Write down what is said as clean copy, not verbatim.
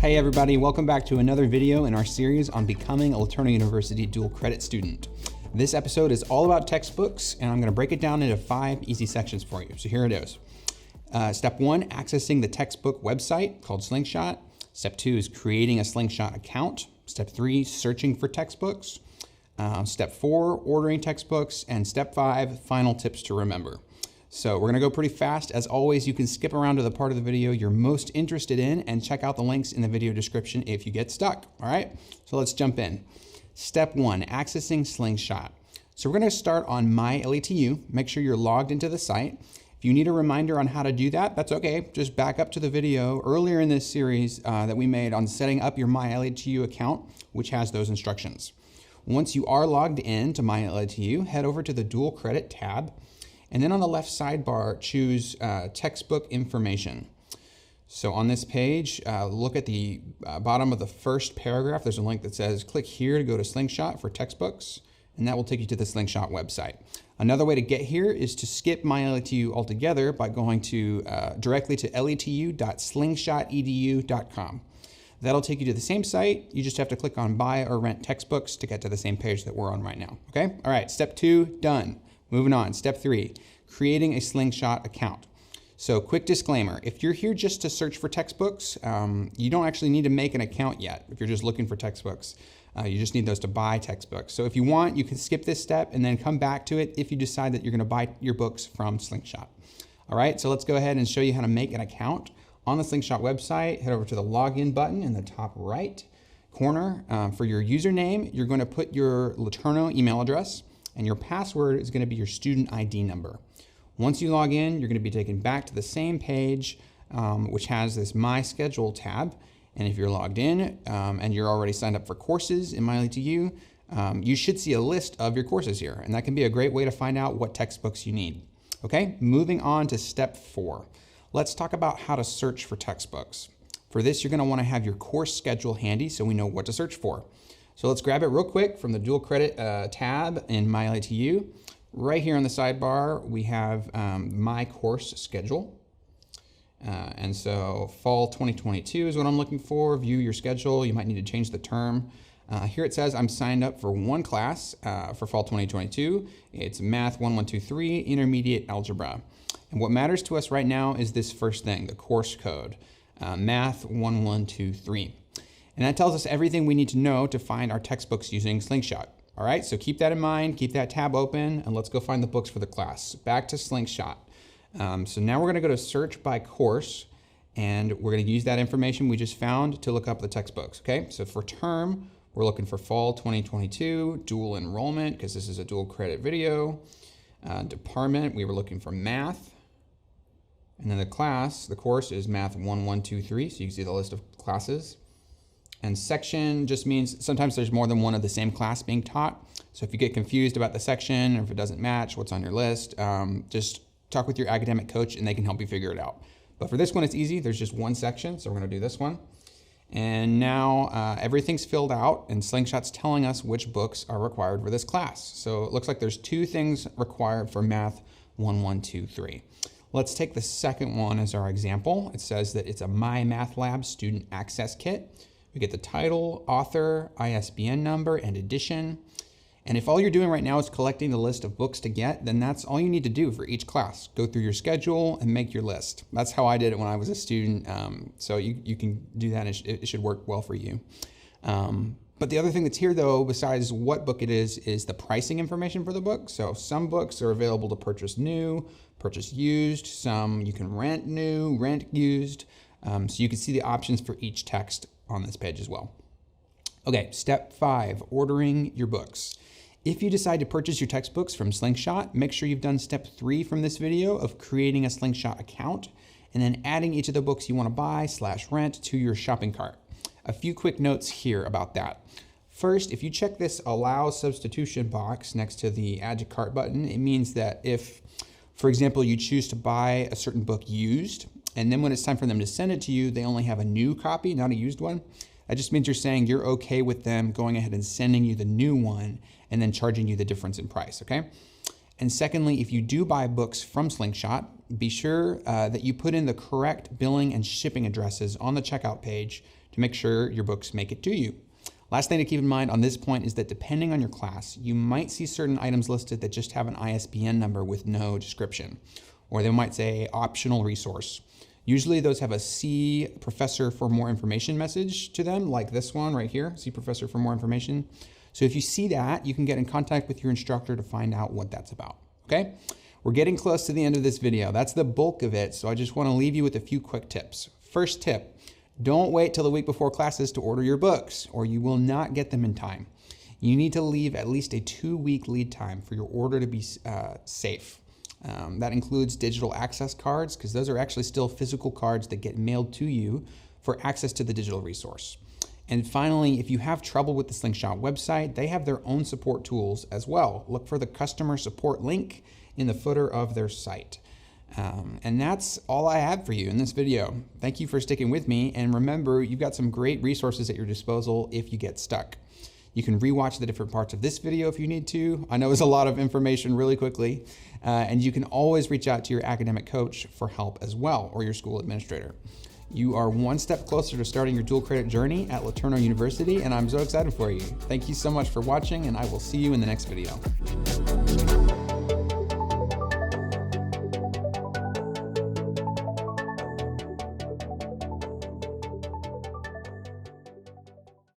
Hey everybody, welcome back to another video in our series on becoming a LeTourneau University dual credit student. This episode is all about textbooks, and I'm going to break it down into 5 easy sections for you. So here it is. Step 1, accessing the textbook website called SLINGSHOT. Step 2 is creating a SLINGSHOT account. Step 3, searching for textbooks. Step 4, ordering textbooks. And step 5, final tips to remember. So we're gonna go pretty fast. As always, you can skip around to the part of the video you're most interested in and check out the links in the video description if you get stuck, all right? So let's jump in. Step 1, accessing SLINGSHOT. So we're gonna start on myLETU. Make sure you're logged into the site. If you need a reminder on how to do that, that's okay. Just back up to the video earlier in this series that we made on setting up your myLETU account, which has those instructions. Once you are logged in to myLETU, head over to the dual credit tab. And then on the left sidebar, choose textbook information. So on this page, look at the bottom of the first paragraph. There's a link that says, click here to go to SLINGSHOT for textbooks, and that will take you to the SLINGSHOT website. Another way to get here is to skip myLETU altogether by going to directly to letu.slingshotedu.com. That'll take you to the same site. You just have to click on buy or rent textbooks to get to the same page that we're on right now, okay? All right, step 2, done. Moving on, step 3, creating a SLINGSHOT account. So quick disclaimer, if you're here just to search for textbooks, you don't actually need to make an account yet if you're just looking for textbooks. You just need those to buy textbooks. So if you want, you can skip this step and then come back to it if you decide that you're gonna buy your books from SLINGSHOT. All right, so let's go ahead and show you how to make an account. On the SLINGSHOT website, head over to the login button in the top right corner. For your username, you're gonna put your LeTourneau email address, and your password is going to be your student ID number. Once you log in, you're going to be taken back to the same page, which has this My Schedule tab. And if you're logged in and you're already signed up for courses in myLETU, you should see a list of your courses here. And that can be a great way to find out what textbooks you need. Okay, moving on to step 4. Let's talk about how to search for textbooks. For this, you're going to want to have your course schedule handy so we know what to search for. So let's grab it real quick from the dual credit tab in myLETU. Right here on the sidebar, we have my course schedule. And so fall 2022 is what I'm looking for. View your schedule. You might need to change the term. Here it says I'm signed up for one class for fall 2022. It's Math 1123, Intermediate Algebra. And what matters to us right now is this first thing, the course code, Math 1123. And that tells us everything we need to know to find our textbooks using SLINGSHOT. All right, so keep that in mind, keep that tab open, and let's go find the books for the class. Back to SLINGSHOT. So now we're gonna go to search by course, and we're gonna use that information we just found to look up the textbooks, okay? So for term, we're looking for fall 2022, dual enrollment, because this is a dual credit video. Department, we were looking for math. And then the class, the course is Math 1123, so you can see the list of classes. And section just means sometimes there's more than one of the same class being taught. So if you get confused about the section or if it doesn't match what's on your list, just talk with your academic coach and they can help you figure it out. But for this one, it's easy. There's just one section, so we're gonna do this one. And now everything's filled out and SLINGSHOT's telling us which books are required for this class. So it looks like there's 2 things required for Math 1123. Let's take the second one as our example. It says that it's a MyMathLab Student Access Kit. We get the title, author, ISBN number, and edition. And if all you're doing right now is collecting the list of books to get, then that's all you need to do for each class. Go through your schedule and make your list. That's how I did it when I was a student. So you can do that. It should work well for you. But the other thing that's here though, besides what book it is the pricing information for the book. So some books are available to purchase new, purchase used. Some you can rent new, rent used. So you can see the options for each text on this page as well. Okay, step 5, ordering your books. If you decide to purchase your textbooks from SLINGSHOT, make sure you've done step 3 from this video of creating a SLINGSHOT account and then adding each of the books you want to buy/rent to your shopping cart. A few quick notes here about that. First, if you check this allow substitution box next to the add to cart button, it means that if, for example, you choose to buy a certain book used, and then when it's time for them to send it to you, they only have a new copy, not a used one. That just means you're saying you're okay with them going ahead and sending you the new one and then charging you the difference in price, okay? And secondly, if you do buy books from SLINGSHOT, be sure that you put in the correct billing and shipping addresses on the checkout page to to make sure your books make it to you. Last thing to keep in mind on this point is that depending on your class, you might see certain items listed that just have an ISBN number with no description, or they might say optional resource. Usually those have a see professor for more information message to them, like this one right here, see professor for more information. So if you see that, you can get in contact with your instructor to find out what that's about, okay? We're getting close to the end of this video. That's the bulk of it, so I just want to leave you with a few quick tips. First tip, don't wait till the week before classes to order your books, or you will not get them in time. You need to leave at least a 2-week lead time for your order to be safe. That includes digital access cards, because those are actually still physical cards that get mailed to you for access to the digital resource. And finally, if you have trouble with the Slingshot website, they have their own support tools as well. Look for the customer support link in the footer of their site. And that's all I have for you in this video. Thank you for sticking with me. And remember, you've got some great resources at your disposal if you get stuck. You can rewatch the different parts of this video if you need to. I know it's a lot of information really quickly. And you can always reach out to your academic coach for help as well, or your school administrator. You are one step closer to starting your dual credit journey at LeTourneau University, and I'm so excited for you. Thank you so much for watching, and I will see you in the next video.